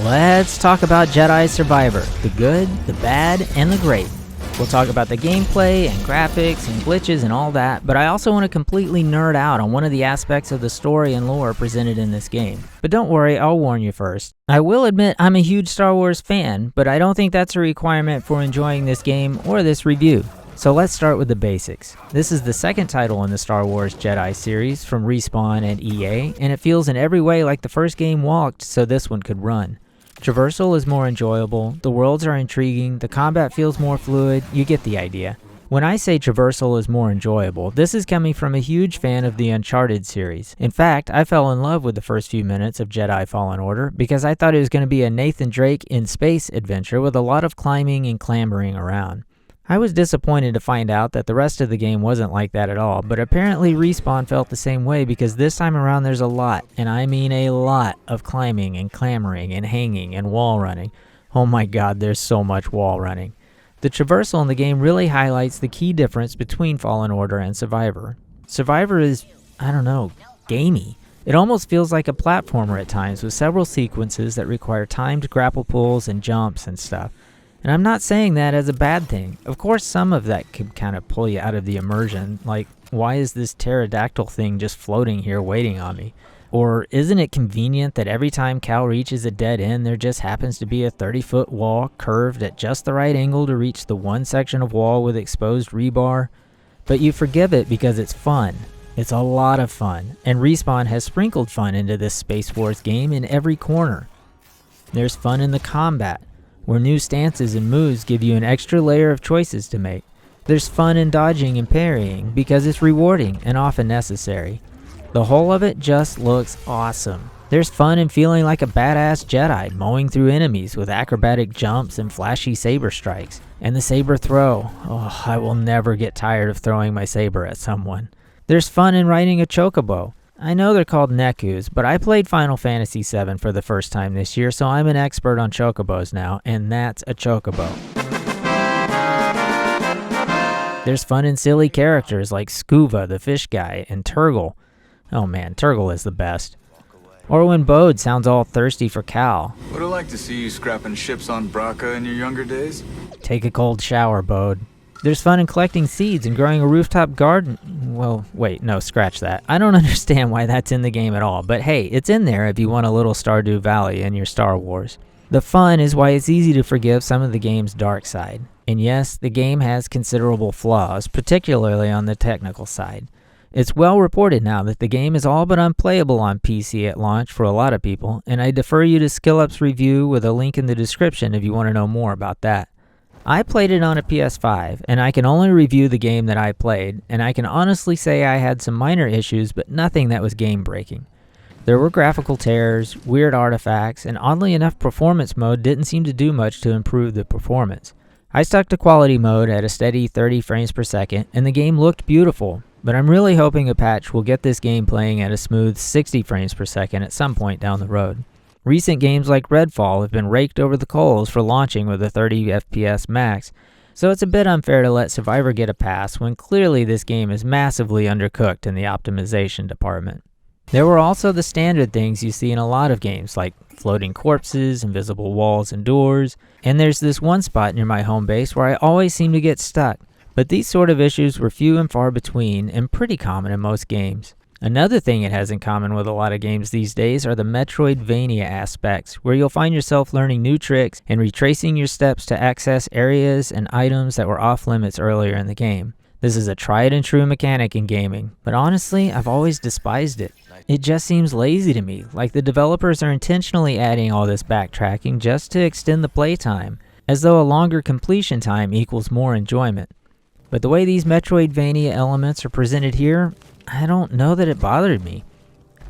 Let's talk about Jedi Survivor, the good, the bad, and the great. We'll talk about the gameplay and graphics and glitches and all that, but I also want to completely nerd out on one of the aspects of the story and lore presented in this game. But don't worry, I'll warn you first. I will admit I'm a huge Star Wars fan, but I don't think that's a requirement for enjoying this game or this review. So let's start with the basics. This is the second title in the Star Wars Jedi series from Respawn and EA, and it feels in every way like the first game walked so this one could run. Traversal is more enjoyable, the worlds are intriguing, the combat feels more fluid, you get the idea. When I say traversal is more enjoyable, this is coming from a huge fan of the Uncharted series. In fact, I fell in love with the first few minutes of Jedi Fallen Order because I thought it was going to be a Nathan Drake in space adventure with a lot of climbing and clambering around. I was disappointed to find out that the rest of the game wasn't like that at all, but apparently Respawn felt the same way because this time around there's a lot, and I mean a lot, of climbing and clambering and hanging and wall running. Oh my god, there's so much wall running. The traversal in the game really highlights the key difference between Fallen Order and Survivor. Survivor is, gamey. It almost feels like a platformer at times with several sequences that require timed grapple pulls and jumps and stuff. And I'm not saying that as a bad thing. Of course, some of that could kind of pull you out of the immersion, like, why is this pterodactyl thing just floating here waiting on me? Or isn't it convenient that every time Cal reaches a dead end, there just happens to be a 30-foot wall curved at just the right angle to reach the one section of wall with exposed rebar? But you forgive it because it's fun. It's a lot of fun, and Respawn has sprinkled fun into this Space Wars game in every corner. There's fun in the combat, where new stances and moves give you an extra layer of choices to make. There's fun in dodging and parrying because it's rewarding and often necessary. The whole of it just looks awesome. There's fun in feeling like a badass Jedi, mowing through enemies with acrobatic jumps and flashy saber strikes. And the saber throw. Oh, I will never get tired of throwing my saber at someone. There's fun in riding a chocobo. I know they're called Nekus, but I played Final Fantasy VII for the first time this year, so I'm an expert on chocobos now, and that's a chocobo. There's fun in silly characters like Scuba, the fish guy, and Turgle. Oh man, Turgle is the best. Or when Bode sounds all thirsty for Cal. Would it like to see you scrapping ships on Braca in your younger days? Take a cold shower, Bode. There's fun in collecting seeds and growing a rooftop garden. Well, wait, no, scratch that. I don't understand why that's in the game at all, but hey, it's in there if you want a little Stardew Valley in your Star Wars. The fun is why it's easy to forgive some of the game's dark side. And yes, the game has considerable flaws, particularly on the technical side. It's well reported now that the game is all but unplayable on PC at launch for a lot of people, and I defer you to SkillUp's review with a link in the description if you want to know more about that. I played it on a PS5, and I can only review the game that I played, and I can honestly say I had some minor issues, but nothing that was game-breaking. There were graphical tears, weird artifacts, and oddly enough performance mode didn't seem to do much to improve the performance. I stuck to quality mode at a steady 30 frames per second, and the game looked beautiful, but I'm really hoping a patch will get this game playing at a smooth 60 frames per second at some point down the road. Recent games like Redfall have been raked over the coals for launching with a 30 FPS max, so it's a bit unfair to let Survivor get a pass when clearly this game is massively undercooked in the optimization department. There were also the standard things you see in a lot of games like floating corpses, invisible walls and doors, and there's this one spot near my home base where I always seem to get stuck, but these sort of issues were few and far between and pretty common in most games. Another thing it has in common with a lot of games these days are the Metroidvania aspects, where you'll find yourself learning new tricks and retracing your steps to access areas and items that were off limits earlier in the game. This is a tried and true mechanic in gaming, but honestly, I've always despised it. It just seems lazy to me, like the developers are intentionally adding all this backtracking just to extend the playtime, as though a longer completion time equals more enjoyment. But the way these Metroidvania elements are presented here, I don't know that it bothered me.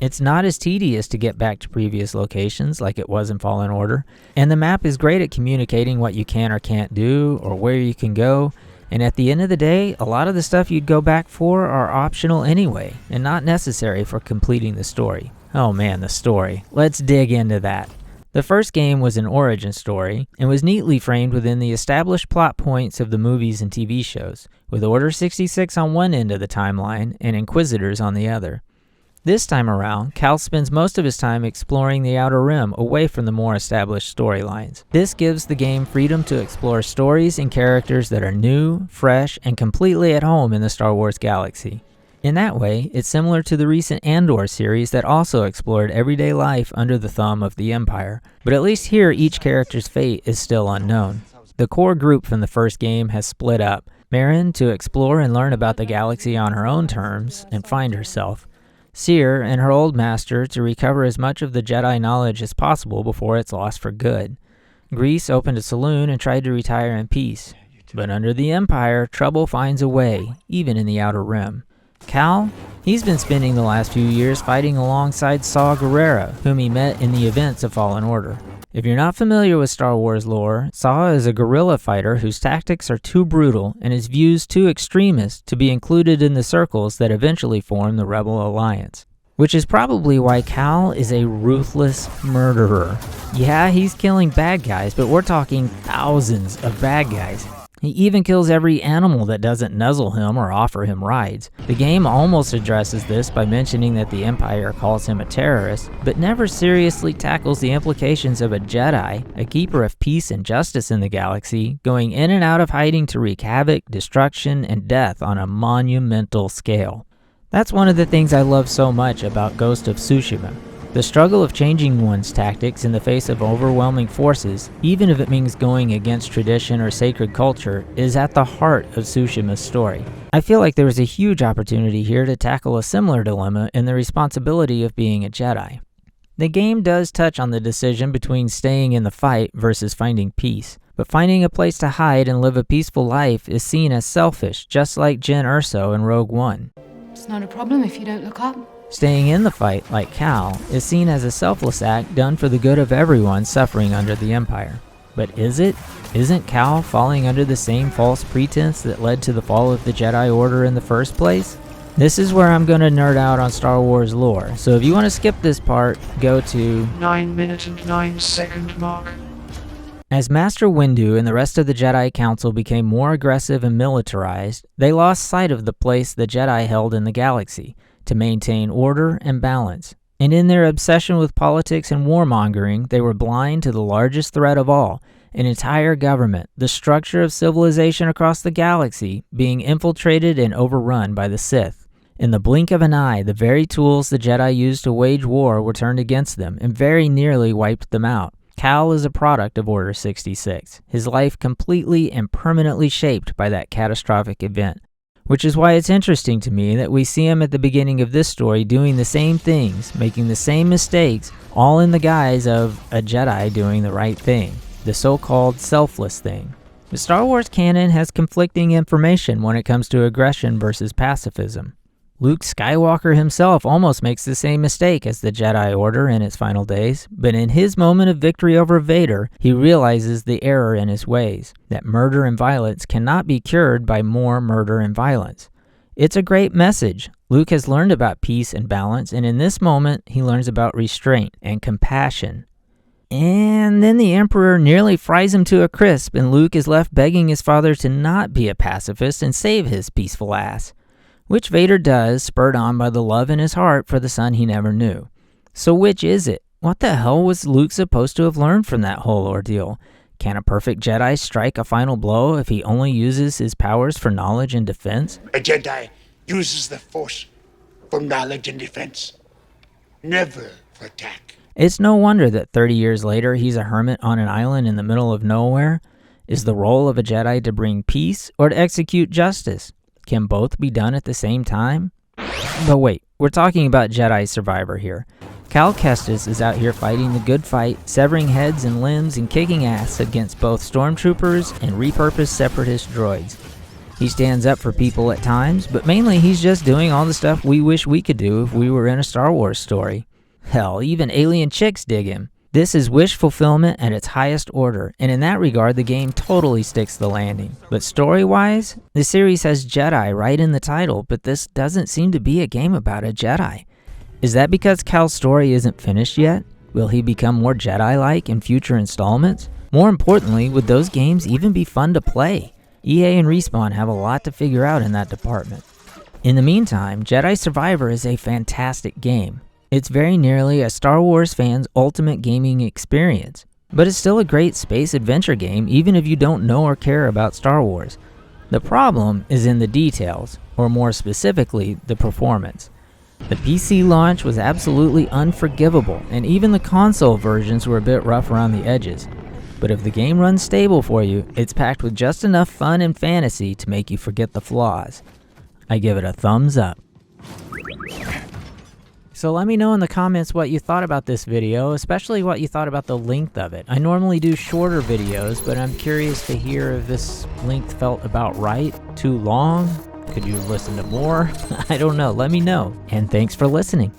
It's not as tedious to get back to previous locations like it was in Fallen Order, and the map is great at communicating what you can or can't do, or where you can go, and at the end of the day, a lot of the stuff you'd go back for are optional anyway, and not necessary for completing the story. Oh man, the story. Let's dig into that. The first game was an origin story, and was neatly framed within the established plot points of the movies and TV shows, with Order 66 on one end of the timeline and Inquisitors on the other. This time around, Cal spends most of his time exploring the Outer Rim away from the more established storylines. This gives the game freedom to explore stories and characters that are new, fresh, and completely at home in the Star Wars galaxy. In that way, it's similar to the recent Andor series that also explored everyday life under the thumb of the Empire, but at least here each character's fate is still unknown. The core group from the first game has split up, Merrin to explore and learn about the galaxy on her own terms and find herself, Cere and her old master to recover as much of the Jedi knowledge as possible before it's lost for good. Grease opened a saloon and tried to retire in peace, but under the Empire, trouble finds a way, even in the Outer Rim. Cal? He's been spending the last few years fighting alongside Saw Gerrera, whom he met in the events of Fallen Order. If you're not familiar with Star Wars lore, Saw is a guerrilla fighter whose tactics are too brutal and his views too extremist to be included in the circles that eventually form the Rebel Alliance. Which is probably why Cal is a ruthless murderer. Yeah, he's killing bad guys, but we're talking thousands of bad guys. He even kills every animal that doesn't nuzzle him or offer him rides. The game almost addresses this by mentioning that the Empire calls him a terrorist, but never seriously tackles the implications of a Jedi, a keeper of peace and justice in the galaxy, going in and out of hiding to wreak havoc, destruction, and death on a monumental scale. That's one of the things I love so much about Ghost of Tsushima. The struggle of changing one's tactics in the face of overwhelming forces, even if it means going against tradition or sacred culture, is at the heart of Tsushima's story. I feel like there was a huge opportunity here to tackle a similar dilemma in the responsibility of being a Jedi. The game does touch on the decision between staying in the fight versus finding peace, but finding a place to hide and live a peaceful life is seen as selfish, just like Jyn Erso in Rogue One. It's not a problem if you don't look up. Staying in the fight, like Cal, is seen as a selfless act done for the good of everyone suffering under the Empire. But is it? Isn't Cal falling under the same false pretense that led to the fall of the Jedi Order in the first place? This is where I'm going to nerd out on Star Wars lore, so if you want to skip this part, go to 9 minute and 9 second mark. As Master Windu and the rest of the Jedi Council became more aggressive and militarized, they lost sight of the place the Jedi held in the galaxy, to maintain order and balance. And in their obsession with politics and warmongering, they were blind to the largest threat of all, an entire government, the structure of civilization across the galaxy, being infiltrated and overrun by the Sith. In the blink of an eye, the very tools the Jedi used to wage war were turned against them and very nearly wiped them out. Cal is a product of Order 66, his life completely and permanently shaped by that catastrophic event. Which is why it's interesting to me that we see him at the beginning of this story doing the same things, making the same mistakes, all in the guise of a Jedi doing the right thing, the so-called selfless thing. The Star Wars canon has conflicting information when it comes to aggression versus pacifism. Luke Skywalker himself almost makes the same mistake as the Jedi Order in its final days, but in his moment of victory over Vader, he realizes the error in his ways, that murder and violence cannot be cured by more murder and violence. It's a great message. Luke has learned about peace and balance, and in this moment, he learns about restraint and compassion. And then the Emperor nearly fries him to a crisp, and Luke is left begging his father to not be a pacifist and save his peaceful ass. Which Vader does, spurred on by the love in his heart for the son he never knew. So which is it? What the hell was Luke supposed to have learned from that whole ordeal? Can a perfect Jedi strike a final blow if he only uses his powers for knowledge and defense? A Jedi uses the Force for knowledge and defense, never for attack. It's no wonder that 30 years later he's a hermit on an island in the middle of nowhere. Is the role of a Jedi to bring peace or to execute justice? Can both be done at the same time? But wait, we're talking about Jedi Survivor here. Cal Kestis is out here fighting the good fight, severing heads and limbs and kicking ass against both stormtroopers and repurposed separatist droids. He stands up for people at times, but mainly he's just doing all the stuff we wish we could do if we were in a Star Wars story. Hell, even alien chicks dig him. This is wish fulfillment at its highest order, and in that regard the game totally sticks the landing. But story-wise, the series has Jedi right in the title, but this doesn't seem to be a game about a Jedi. Is that because Cal's story isn't finished yet? Will he become more Jedi-like in future installments? More importantly, would those games even be fun to play? EA and Respawn have a lot to figure out in that department. In the meantime, Jedi Survivor is a fantastic game. It's very nearly a Star Wars fan's ultimate gaming experience, but it's still a great space adventure game even if you don't know or care about Star Wars. The problem is in the details, or more specifically, the performance. The PC launch was absolutely unforgivable, and even the console versions were a bit rough around the edges. But if the game runs stable for you, it's packed with just enough fun and fantasy to make you forget the flaws. I give it a thumbs up. So let me know in the comments what you thought about this video, especially what you thought about the length of it. I normally do shorter videos, but I'm curious to hear if this length felt about right, too long. Could you listen to more? I don't know, let me know. And thanks for listening.